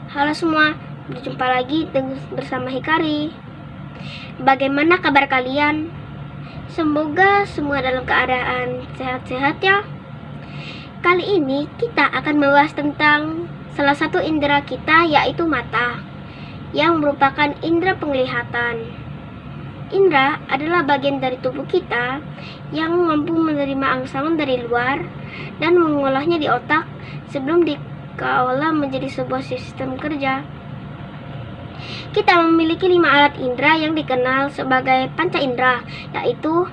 Halo semua, berjumpa lagi bersama Hikari. Bagaimana kabar kalian? Semoga semua dalam keadaan sehat-sehat ya. Kali ini kita akan membahas tentang salah satu indera kita, yaitu mata, yang merupakan indera penglihatan. Indera adalah bagian dari tubuh kita yang mampu menerima angsaman dari luar dan mengolahnya di otak sebelum diolah menjadi sebuah sistem kerja. Kita memiliki 5 alat indera yang dikenal sebagai panca indera, yaitu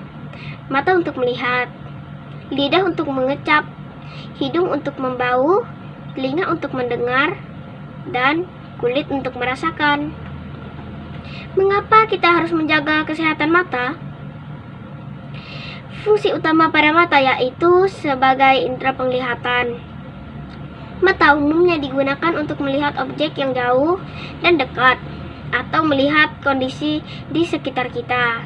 mata untuk melihat, lidah untuk mengecap, hidung untuk membau, telinga untuk mendengar, dan kulit untuk merasakan. Mengapa kita harus menjaga kesehatan mata? Fungsi utama pada mata yaitu sebagai indera penglihatan. Mata umumnya digunakan untuk melihat objek yang jauh dan dekat, atau melihat kondisi di sekitar kita.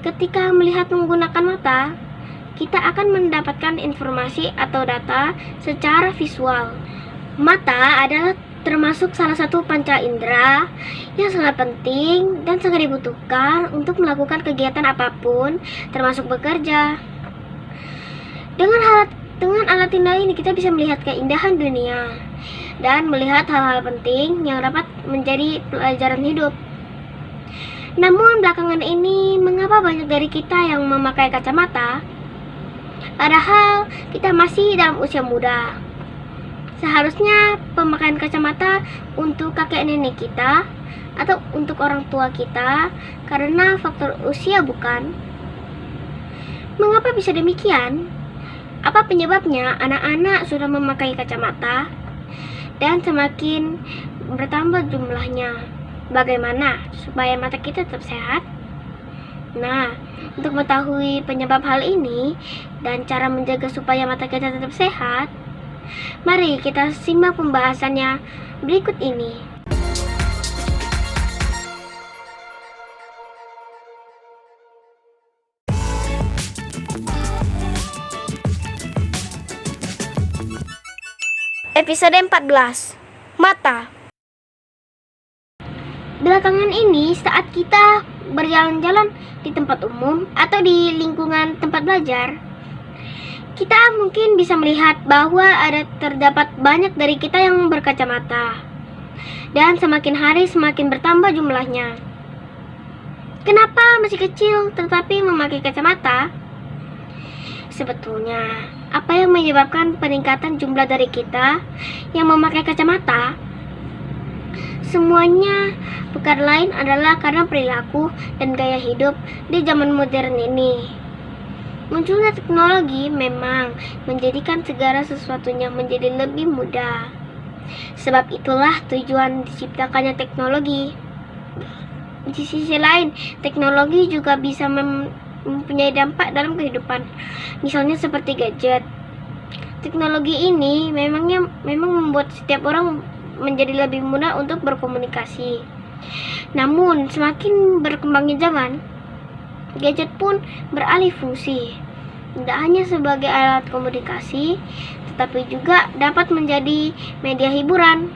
Ketika melihat menggunakan mata, kita akan mendapatkan informasi atau data secara visual. Mata adalah termasuk salah satu panca indera yang sangat penting dan sangat dibutuhkan untuk melakukan kegiatan apapun, termasuk bekerja. Dengan alat indera ini kita bisa melihat keindahan dunia dan melihat hal-hal penting yang dapat menjadi pelajaran hidup. Namun belakangan ini, mengapa banyak dari kita yang memakai kacamata? Padahal kita masih dalam usia muda. Seharusnya pemakaian kacamata untuk kakek nenek kita atau untuk orang tua kita karena faktor usia, bukan? Mengapa bisa demikian? Apa penyebabnya anak-anak sudah memakai kacamata dan semakin bertambah jumlahnya? Bagaimana supaya mata kita tetap sehat? Nah, untuk mengetahui penyebab hal ini dan cara menjaga supaya mata kita tetap sehat, mari kita simak pembahasannya berikut ini. Episode 14, Mata. Belakangan ini, saat kita berjalan-jalan di tempat umum atau di lingkungan tempat belajar, kita mungkin bisa melihat bahwa terdapat banyak dari kita yang berkacamata, dan semakin hari semakin bertambah jumlahnya. Kenapa masih kecil tetapi memakai kacamata? Sebetulnya, apa yang menyebabkan peningkatan jumlah dari kita yang memakai kacamata? Semuanya bukan lain adalah karena perilaku dan gaya hidup di zaman modern ini. Munculnya teknologi memang menjadikan segala sesuatunya menjadi lebih mudah. Sebab itulah tujuan diciptakannya teknologi. Di sisi lain, teknologi juga bisa mempunyai dampak dalam kehidupan, misalnya seperti gadget. Teknologi ini memang membuat setiap orang menjadi lebih mudah untuk berkomunikasi. Namun semakin berkembangnya zaman, gadget pun beralih fungsi, tidak hanya sebagai alat komunikasi, tetapi juga dapat menjadi media hiburan.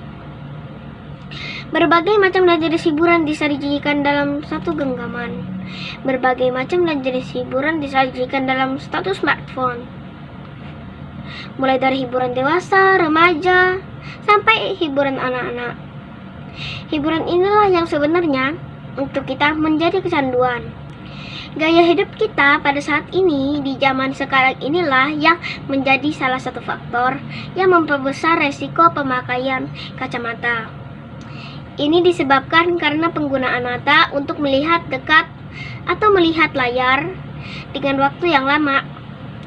Berbagai macam dan jenis hiburan disajikan dalam satu genggaman. Berbagai macam dan jenis hiburan disajikan dalam satu smartphone. Mulai dari hiburan dewasa, remaja, sampai hiburan anak-anak. Hiburan inilah yang sebenarnya untuk kita menjadi kecanduan. Gaya hidup kita pada saat ini di zaman sekarang inilah yang menjadi salah satu faktor yang memperbesar resiko pemakaian kacamata. Ini disebabkan karena penggunaan mata untuk melihat dekat atau melihat layar dengan waktu yang lama,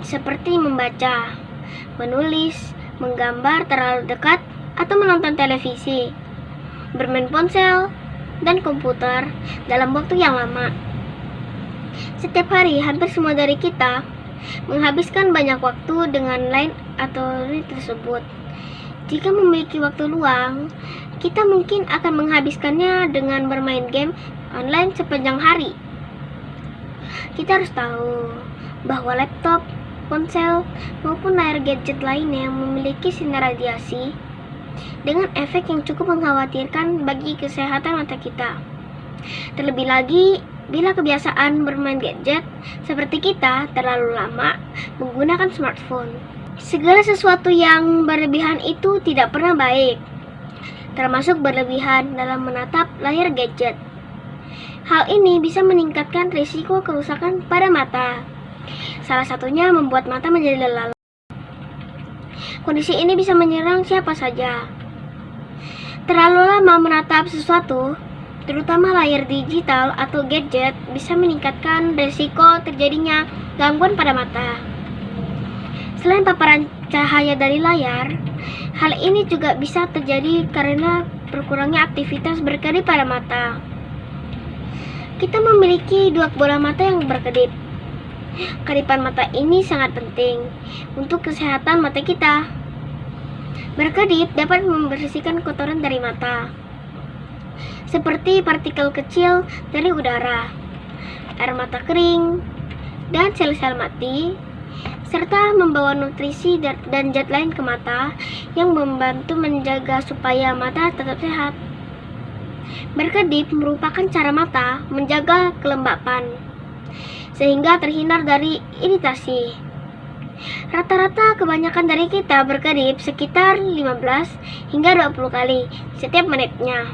seperti membaca, menulis, menggambar terlalu dekat, atau menonton televisi, bermain ponsel, dan komputer dalam waktu yang lama. Setiap hari, hampir semua dari kita menghabiskan banyak waktu dengan line atau tersebut. Jika memiliki waktu luang, kita mungkin akan menghabiskannya dengan bermain game online sepanjang hari. Kita harus tahu bahwa laptop, ponsel, maupun layar gadget lainnya yang memiliki sinar radiasi dengan efek yang cukup mengkhawatirkan bagi kesehatan mata kita. Terlebih lagi, bila kebiasaan bermain gadget seperti kita terlalu lama menggunakan smartphone. Segala sesuatu yang berlebihan itu tidak pernah baik, termasuk berlebihan dalam menatap layar gadget. Hal ini bisa meningkatkan risiko kerusakan pada mata. Salah satunya membuat mata menjadi lelah. Kondisi ini bisa menyerang siapa saja. Terlalu lama menatap sesuatu, terutama layar digital atau gadget, bisa meningkatkan risiko terjadinya gangguan pada mata. Selain paparan cahaya dari layar, hal ini juga bisa terjadi karena berkurangnya aktivitas berkedip pada mata. Kita memiliki dua bola mata yang berkedip. Kedipan mata ini sangat penting untuk kesehatan mata kita. Berkedip dapat membersihkan kotoran dari mata, seperti partikel kecil dari udara, air mata kering, dan sel-sel mati, serta membawa nutrisi dan zat lain ke mata yang membantu menjaga supaya mata tetap sehat. Berkedip merupakan cara mata menjaga kelembapan, sehingga terhindar dari iritasi. Rata-rata kebanyakan dari kita berkedip sekitar 15 hingga 20 kali setiap menitnya.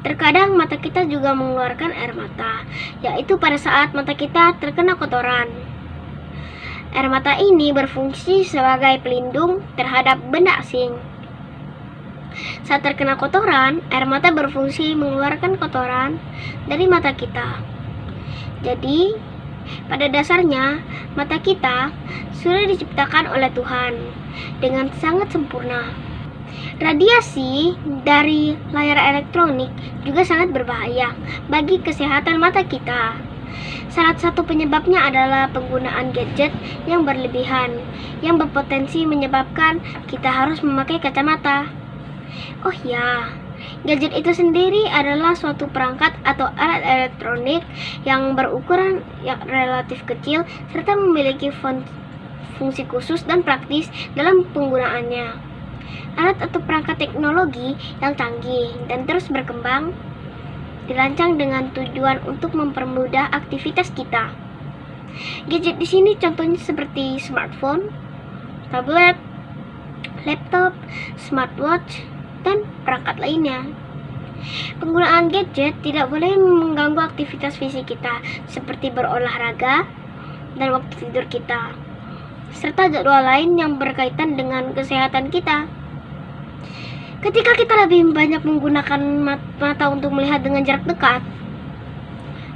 Terkadang mata kita juga mengeluarkan air mata, yaitu pada saat mata kita terkena kotoran. Air mata ini berfungsi sebagai pelindung terhadap benda asing. Saat terkena kotoran, air mata berfungsi mengeluarkan kotoran dari mata kita. Jadi, pada dasarnya, mata kita sudah diciptakan oleh Tuhan dengan sangat sempurna. Radiasi dari layar elektronik juga sangat berbahaya bagi kesehatan mata kita. Salah satu penyebabnya adalah penggunaan gadget yang berlebihan, yang berpotensi menyebabkan kita harus memakai kacamata. Oh ya, gadget itu sendiri adalah suatu perangkat atau alat elektronik yang berukuran yang relatif kecil serta memiliki fungsi khusus dan praktis dalam penggunaannya. Alat atau perangkat teknologi yang canggih dan terus berkembang dirancang dengan tujuan untuk mempermudah aktivitas kita. Gadget di sini contohnya seperti smartphone, tablet, laptop, smartwatch, dan perangkat lainnya. Penggunaan gadget tidak boleh mengganggu aktivitas fisik kita seperti berolahraga dan waktu tidur kita, serta jadwal lain yang berkaitan dengan kesehatan kita. Ketika kita lebih banyak menggunakan mata untuk melihat dengan jarak dekat,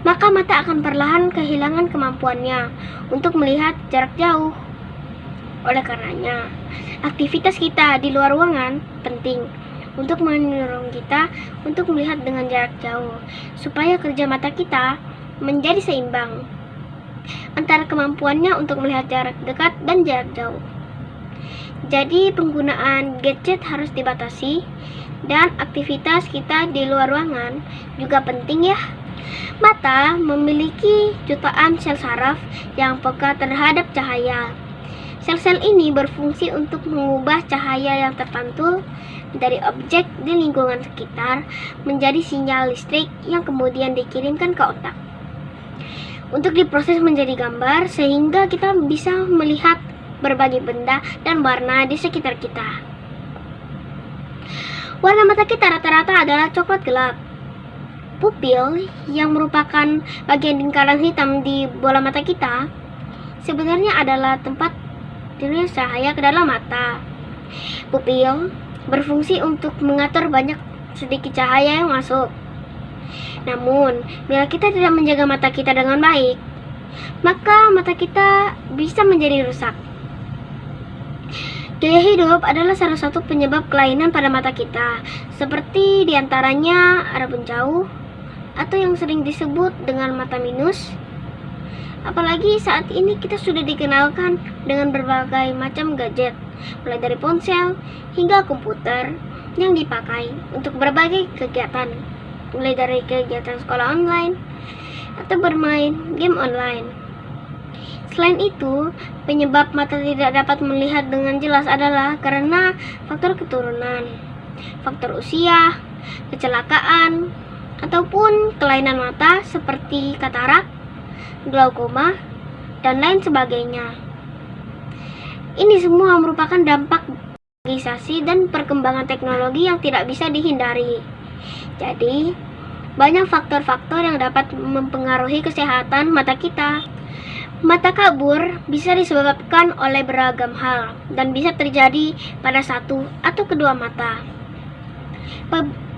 maka mata akan perlahan kehilangan kemampuannya untuk melihat jarak jauh. Oleh karenanya, aktivitas kita di luar ruangan penting untuk mendorong kita untuk melihat dengan jarak jauh, supaya kerja mata kita menjadi seimbang antara kemampuannya untuk melihat jarak dekat dan jarak jauh. Jadi penggunaan gadget harus dibatasi, dan aktivitas kita di luar ruangan juga penting ya. Mata memiliki jutaan sel saraf yang peka terhadap cahaya. Sel-sel ini berfungsi untuk mengubah cahaya yang terpantul dari objek di lingkungan sekitar menjadi sinyal listrik yang kemudian dikirimkan ke otak untuk diproses menjadi gambar, sehingga kita bisa melihat berbagai benda dan warna di sekitar kita. Warna mata kita rata-rata adalah coklat gelap. Pupil, yang merupakan bagian lingkaran hitam di bola mata kita, sebenarnya adalah tempat tidur cahaya ke dalam mata. Pupil berfungsi untuk mengatur banyak sedikit cahaya yang masuk. Namun, bila kita tidak menjaga mata kita dengan baik, maka mata kita bisa menjadi rusak. Gaya hidup adalah salah satu penyebab kelainan pada mata kita, seperti diantaranya arah jauh, atau yang sering disebut dengan mata minus. Apalagi saat ini kita sudah dikenalkan dengan berbagai macam gadget, mulai dari ponsel hingga komputer yang dipakai untuk berbagai kegiatan, mulai dari kegiatan sekolah online atau bermain game online. Selain itu, penyebab mata tidak dapat melihat dengan jelas adalah karena faktor keturunan, faktor usia, kecelakaan, ataupun kelainan mata seperti katarak, glaukoma, dan lain sebagainya. Ini semua merupakan dampak digitalisasi dan perkembangan teknologi yang tidak bisa dihindari. Jadi, banyak faktor-faktor yang dapat mempengaruhi kesehatan mata kita. Mata kabur bisa disebabkan oleh beragam hal dan bisa terjadi pada satu atau kedua mata.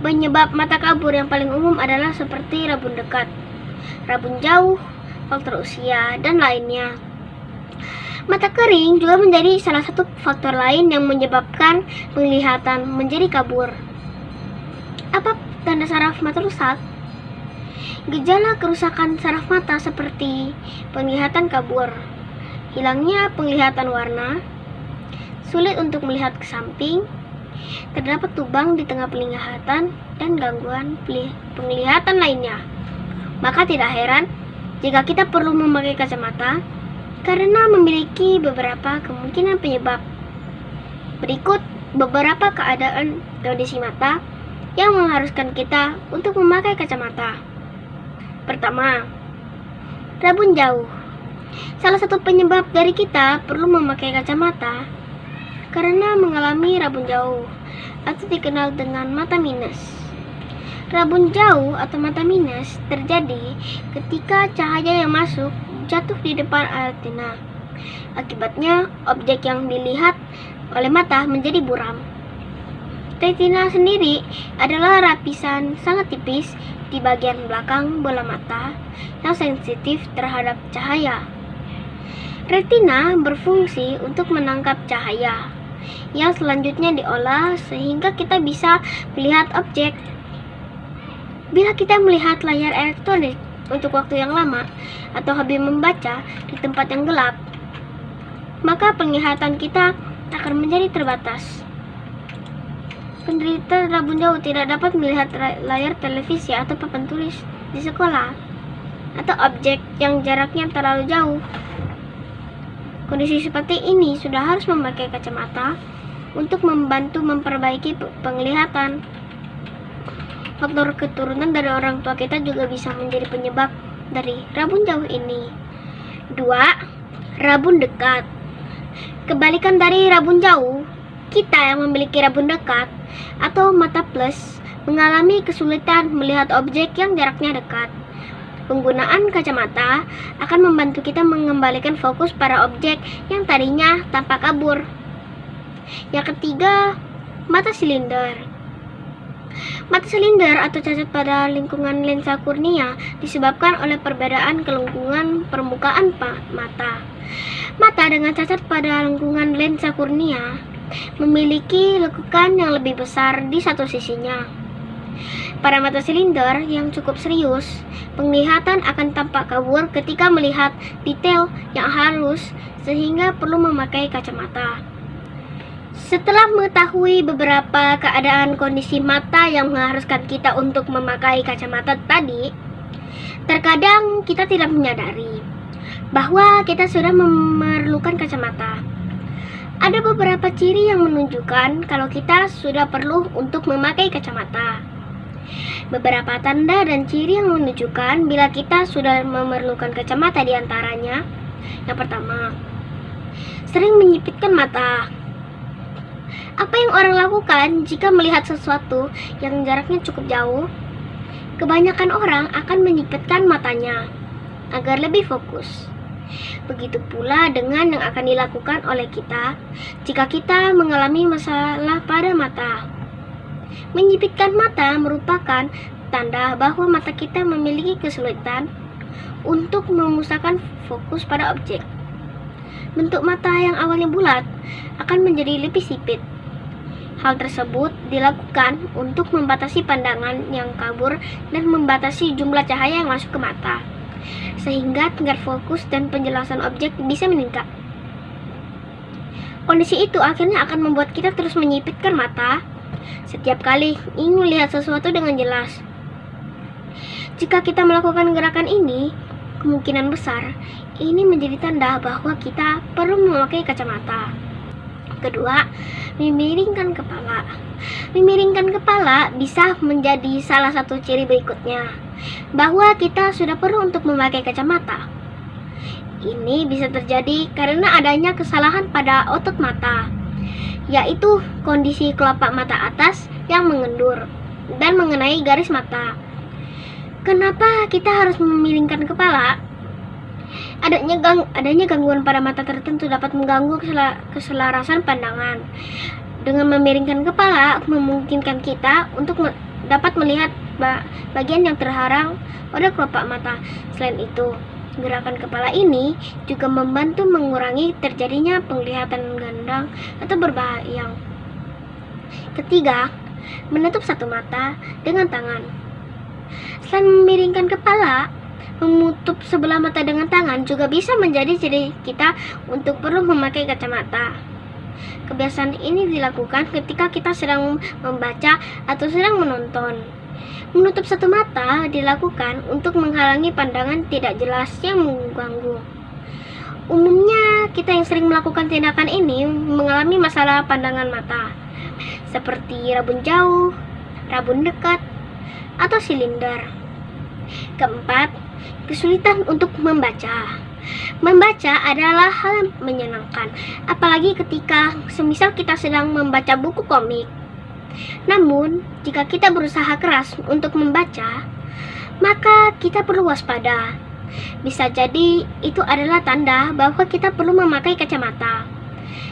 Penyebab mata kabur yang paling umum adalah seperti rabun dekat, rabun jauh, faktor usia, dan lainnya. Mata kering juga menjadi salah satu faktor lain yang menyebabkan penglihatan menjadi kabur. Apa tanda saraf mata rusak? Gejala kerusakan saraf mata seperti penglihatan kabur, hilangnya penglihatan warna, sulit untuk melihat ke samping, terdapat lubang di tengah penglihatan, dan gangguan penglihatan lainnya. Maka tidak heran jika kita perlu memakai kacamata karena memiliki beberapa kemungkinan penyebab. Berikut beberapa keadaan kondisi mata yang mengharuskan kita untuk memakai kacamata. Pertama, rabun jauh. Salah satu penyebab dari kita perlu memakai kacamata karena mengalami rabun jauh atau dikenal dengan mata minus. Rabun jauh atau mata minus terjadi ketika cahaya yang masuk jatuh di depan retina. Akibatnya, objek yang dilihat oleh mata menjadi buram. Retina sendiri adalah lapisan sangat tipis di bagian belakang bola mata yang sensitif terhadap cahaya. Retina berfungsi untuk menangkap cahaya yang selanjutnya diolah sehingga kita bisa melihat objek. Bila kita melihat layar elektronik untuk waktu yang lama atau hobi membaca di tempat yang gelap, maka penglihatan kita akan menjadi terbatas. Penderita rabun jauh tidak dapat melihat layar televisi atau papan tulis di sekolah atau objek yang jaraknya terlalu jauh. Kondisi seperti ini sudah harus memakai kacamata untuk membantu memperbaiki penglihatan. Faktor keturunan dari orang tua kita juga bisa menjadi penyebab dari rabun jauh ini. 2. Rabun dekat. Kebalikan dari rabun jauh, kita yang memiliki rabun dekat atau mata plus mengalami kesulitan melihat objek yang jaraknya dekat. Penggunaan kacamata akan membantu kita mengembalikan fokus pada objek yang tadinya tampak kabur. Yang ketiga, mata silinder. Mata silinder atau cacat pada lingkungan lensa kornea disebabkan oleh perbedaan kelengkungan permukaan mata. Mata dengan cacat pada lingkungan lensa kornea memiliki lekukan yang lebih besar di satu sisinya. Pada mata silinder yang cukup serius, penglihatan akan tampak kabur ketika melihat detail yang halus sehingga perlu memakai kacamata. Setelah mengetahui beberapa keadaan kondisi mata yang mengharuskan kita untuk memakai kacamata tadi, terkadang kita tidak menyadari bahwa kita sudah memerlukan kacamata. Ada beberapa ciri yang menunjukkan kalau kita sudah perlu untuk memakai kacamata. Beberapa tanda dan ciri yang menunjukkan bila kita sudah memerlukan kacamata diantaranya. Yang pertama, sering menyipitkan mata. Apa yang orang lakukan jika melihat sesuatu yang jaraknya cukup jauh? Kebanyakan orang akan menyipitkan matanya agar lebih fokus. Begitu pula dengan yang akan dilakukan oleh kita jika kita mengalami masalah pada mata. Menyipitkan mata merupakan tanda bahwa mata kita memiliki kesulitan untuk memusatkan fokus pada objek. Bentuk mata yang awalnya bulat akan menjadi lebih sipit. Hal tersebut dilakukan untuk membatasi pandangan yang kabur dan membatasi jumlah cahaya yang masuk ke mata, sehingga tingkat fokus dan penjelasan objek bisa meningkat. Kondisi itu akhirnya akan membuat kita terus menyipitkan mata setiap kali ingin melihat sesuatu dengan jelas. Jika kita melakukan gerakan ini, kemungkinan besar ini menjadi tanda bahwa kita perlu memakai kacamata. Kedua, memiringkan kepala. Memiringkan kepala bisa menjadi salah satu ciri berikutnya, bahwa kita sudah perlu untuk memakai kacamata. Ini bisa terjadi karena adanya kesalahan pada otot mata, yaitu kondisi kelopak mata atas yang mengendur dan mengenai garis mata. Kenapa kita harus memiringkan kepala? Adanya gangguan pada mata tertentu dapat mengganggu keselarasan pandangan. Dengan memiringkan kepala, memungkinkan kita untuk dapat melihat bagian yang terhalang pada kelopak mata. Selain itu, gerakan kepala ini juga membantu mengurangi terjadinya penglihatan ganda atau berbayang. Ketiga, menutup satu mata dengan tangan. Selain memiringkan kepala, menutup sebelah mata dengan tangan juga bisa menjadi ciri kita untuk perlu memakai kacamata. Kebiasaan ini dilakukan ketika kita sedang membaca atau sedang menonton. Menutup satu mata dilakukan untuk menghalangi pandangan tidak jelas yang mengganggu. Umumnya, kita yang sering melakukan tindakan ini mengalami masalah pandangan mata, seperti rabun jauh, rabun dekat, atau silinder. Keempat, kesulitan untuk membaca. Membaca adalah hal yang menyenangkan, apalagi ketika semisal kita sedang membaca buku komik. Namun, jika kita berusaha keras untuk membaca, maka kita perlu waspada. Bisa jadi itu adalah tanda bahwa kita perlu memakai kacamata.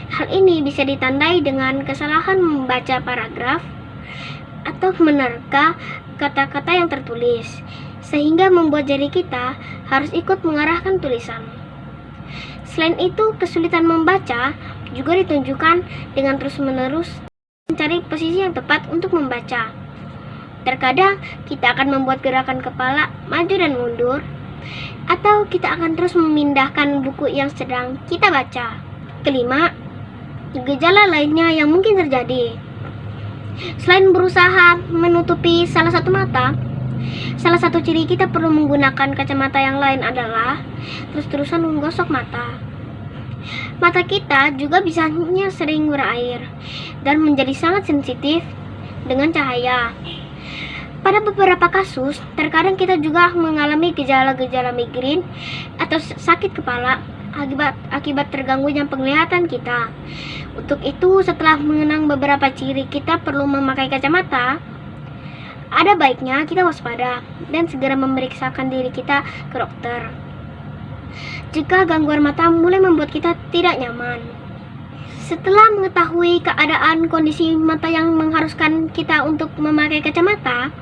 Hal ini bisa ditandai dengan kesalahan membaca paragraf atau menerka kata-kata yang tertulis, sehingga membuat jari kita harus ikut mengarahkan tulisan. Selain itu, kesulitan membaca juga ditunjukkan dengan terus-menerus mencari posisi yang tepat untuk membaca. Terkadang kita akan membuat gerakan kepala maju dan mundur, atau kita akan terus memindahkan buku yang sedang kita baca. Kelima, gejala lainnya yang mungkin terjadi. Selain berusaha menutupi salah satu mata, salah satu ciri kita perlu menggunakan kacamata yang lain adalah terus-terusan menggosok mata. Mata kita juga bisanya sering berair dan menjadi sangat sensitif dengan cahaya. Pada beberapa kasus, terkadang kita juga mengalami gejala-gejala migrain atau sakit kepala akibat terganggunya penglihatan kita. Untuk itu, setelah mengenang beberapa ciri kita perlu memakai kacamata, ada baiknya kita waspada dan segera memeriksakan diri kita ke dokter jika gangguan mata mulai membuat kita tidak nyaman. Setelah mengetahui keadaan kondisi mata yang mengharuskan kita untuk memakai kacamata,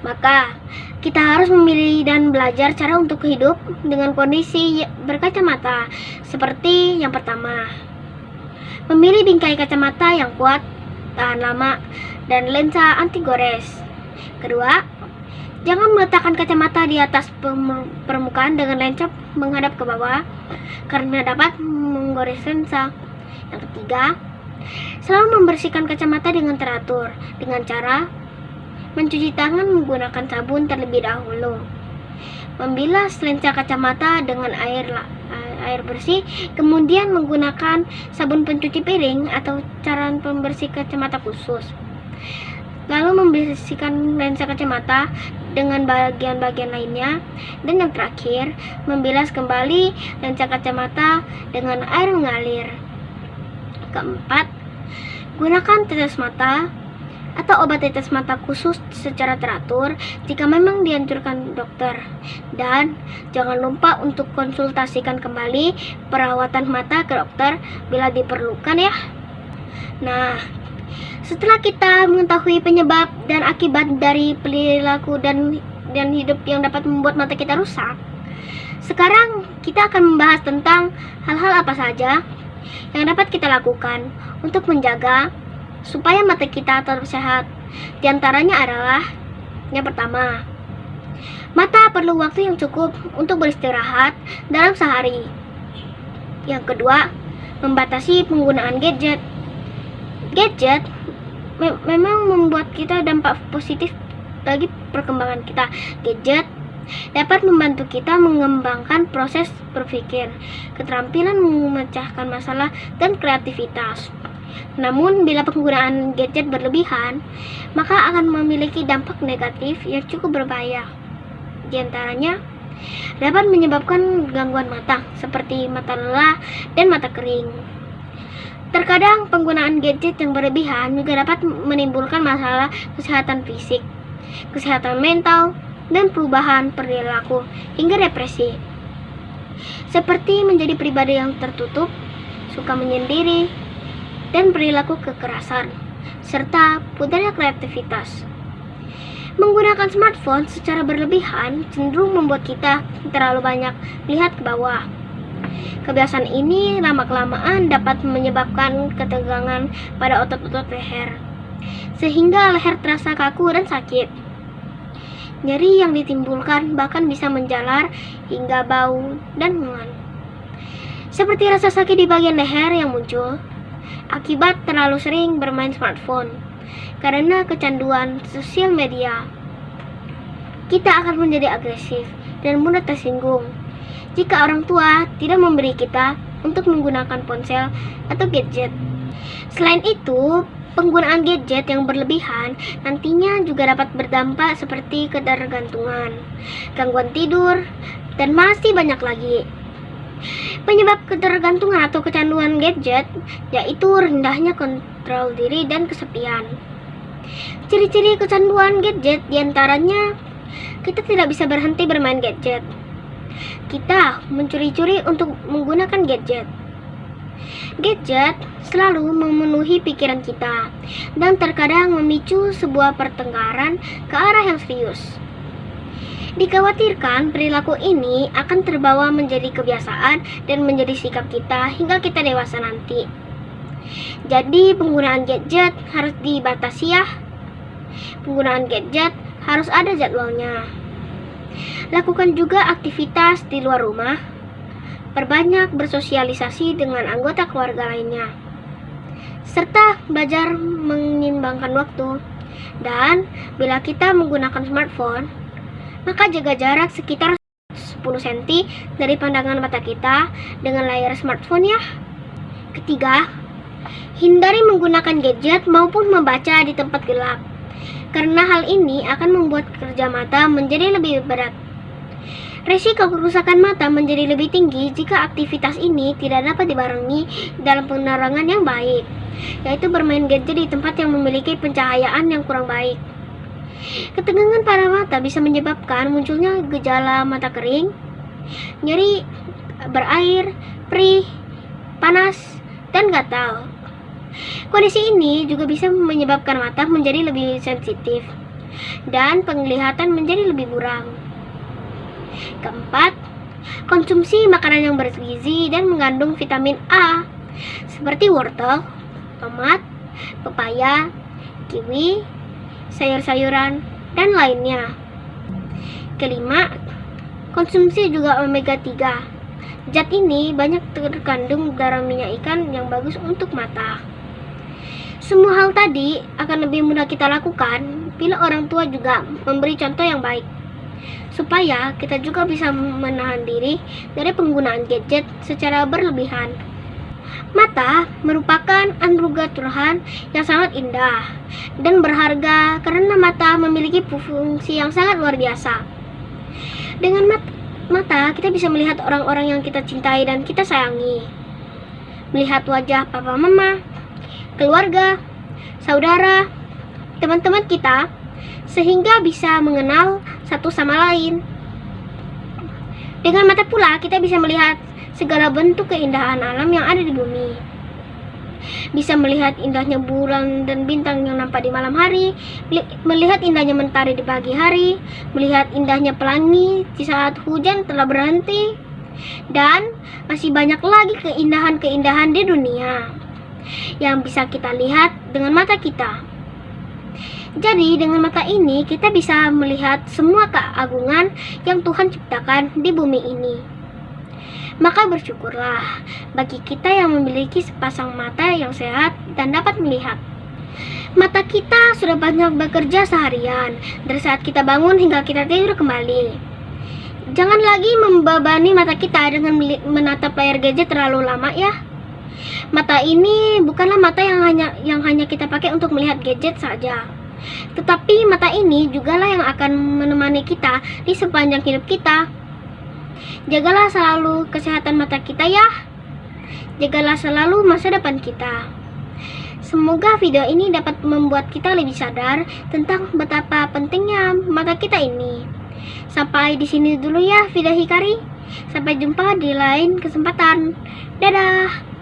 maka kita harus memilih dan belajar cara untuk hidup dengan kondisi berkacamata. Seperti yang pertama, memilih bingkai kacamata yang kuat, tahan lama, dan lensa anti gores. Kedua, jangan meletakkan kacamata di atas permukaan dengan lensa menghadap ke bawah karena dapat menggores lensa. Yang ketiga, selalu membersihkan kacamata dengan teratur dengan cara mencuci tangan menggunakan sabun terlebih dahulu. Membilas lensa kacamata dengan air bersih, kemudian menggunakan sabun pencuci piring atau cairan pembersih kacamata khusus. Lalu membersihkan lensa kacamata dengan bagian-bagian lainnya. Dan yang terakhir, membilas kembali lensa kacamata dengan air mengalir. Keempat, gunakan tetes mata atau obat tetes mata khusus secara teratur jika memang dianjurkan dokter. Dan jangan lupa untuk konsultasikan kembali perawatan mata ke dokter bila diperlukan ya. Nah, setelah kita mengetahui penyebab dan akibat dari perilaku dan hidup yang dapat membuat mata kita rusak, sekarang kita akan membahas tentang hal-hal apa saja yang dapat kita lakukan untuk menjaga supaya mata kita tetap sehat. Di antaranya adalah yang pertama, mata perlu waktu yang cukup untuk beristirahat dalam sehari. Yang kedua, membatasi penggunaan gadget. Gadget memang membuat kita dampak positif bagi perkembangan kita. Gadget dapat membantu kita mengembangkan proses berpikir, keterampilan memecahkan masalah, dan kreativitas. Namun, bila penggunaan gadget berlebihan, maka akan memiliki dampak negatif yang cukup berbahaya. Di antaranya, dapat menyebabkan gangguan mata, seperti mata lelah dan mata kering. Terkadang, penggunaan gadget yang berlebihan juga dapat menimbulkan masalah kesehatan fisik, kesehatan mental, dan perubahan perilaku hingga depresi, seperti menjadi pribadi yang tertutup, suka menyendiri, dan perilaku kekerasan, serta pudarnya kreativitas. Menggunakan smartphone secara berlebihan cenderung membuat kita terlalu banyak melihat ke bawah. Kebiasaan ini lama-kelamaan dapat menyebabkan ketegangan pada otot-otot leher, sehingga leher terasa kaku dan sakit. Nyeri yang ditimbulkan bahkan bisa menjalar hingga bau dan mual. Seperti rasa sakit di bagian leher yang muncul akibat terlalu sering bermain smartphone. Karena kecanduan sosial media, kita akan menjadi agresif dan mudah tersinggung jika orang tua tidak memberi kita untuk menggunakan ponsel atau gadget. Selain itu, penggunaan gadget yang berlebihan nantinya juga dapat berdampak seperti ketergantungan, gangguan tidur, dan masih banyak lagi. Penyebab ketergantungan atau kecanduan gadget yaitu rendahnya kontrol diri dan kesepian. Ciri-ciri kecanduan gadget diantaranya kita tidak bisa berhenti bermain gadget. Kita mencuri-curi untuk menggunakan gadget. Gadget selalu memenuhi pikiran kita dan terkadang memicu sebuah pertengkaran ke arah yang serius. Dikhawatirkan perilaku ini akan terbawa menjadi kebiasaan dan menjadi sikap kita hingga kita dewasa nanti. Jadi penggunaan gadget harus dibatasi ya. Penggunaan gadget harus ada jadwalnya. Lakukan juga aktivitas di luar rumah. Perbanyak bersosialisasi dengan anggota keluarga lainnya, serta belajar menyeimbangkan waktu. Dan bila kita menggunakan smartphone, maka jaga jarak sekitar 10 cm dari pandangan mata kita dengan layar smartphone ya. Ketiga, hindari menggunakan gadget maupun membaca di tempat gelap, karena hal ini akan membuat kerja mata menjadi lebih berat. Risiko kerusakan mata menjadi lebih tinggi jika aktivitas ini tidak dapat dibarengi dalam penerangan yang baik, yaitu bermain gadget di tempat yang memiliki pencahayaan yang kurang baik. Ketegangan pada mata bisa menyebabkan munculnya gejala mata kering, nyeri, berair, perih, panas, dan gatal. Kondisi ini juga bisa menyebabkan mata menjadi lebih sensitif dan penglihatan menjadi lebih buram. Keempat, konsumsi makanan yang bergizi dan mengandung vitamin A seperti wortel, tomat, pepaya, kiwi, sayur-sayuran, dan lainnya. Kelima, konsumsi juga omega 3. Zat ini banyak terkandung dalam minyak ikan yang bagus untuk mata. Semua hal tadi akan lebih mudah kita lakukan bila orang tua juga memberi contoh yang baik, supaya kita juga bisa menahan diri dari penggunaan gadget secara berlebihan. Mata merupakan anugerah Tuhan yang sangat indah dan berharga karena mata memiliki fungsi yang sangat luar biasa. Dengan mata kita bisa melihat orang-orang yang kita cintai dan kita sayangi, melihat wajah papa mama, keluarga, saudara, teman-teman kita, sehingga bisa mengenal satu sama lain. Dengan mata pula kita bisa melihat segala bentuk keindahan alam yang ada di bumi. Bisa melihat indahnya bulan dan bintang yang nampak di malam hari, melihat indahnya mentari di pagi hari, melihat indahnya pelangi di saat hujan telah berhenti, dan masih banyak lagi keindahan-keindahan di dunia yang bisa kita lihat dengan mata kita. Jadi dengan mata ini kita bisa melihat semua keagungan yang Tuhan ciptakan di bumi ini. Maka bersyukurlah bagi kita yang memiliki sepasang mata yang sehat dan dapat melihat. Mata kita sudah banyak bekerja seharian, dari saat kita bangun hingga kita tidur kembali. Jangan lagi membebani mata kita dengan menatap layar gadget terlalu lama ya. Mata ini bukanlah mata yang hanya kita pakai untuk melihat gadget saja. Tetapi mata ini jugalah yang akan menemani kita di sepanjang hidup kita. Jagalah selalu kesehatan mata kita ya. Jagalah selalu masa depan kita. Semoga video ini dapat membuat kita lebih sadar tentang betapa pentingnya mata kita ini. Sampai di sini dulu ya video Hikari. Sampai jumpa di lain kesempatan. Dadah.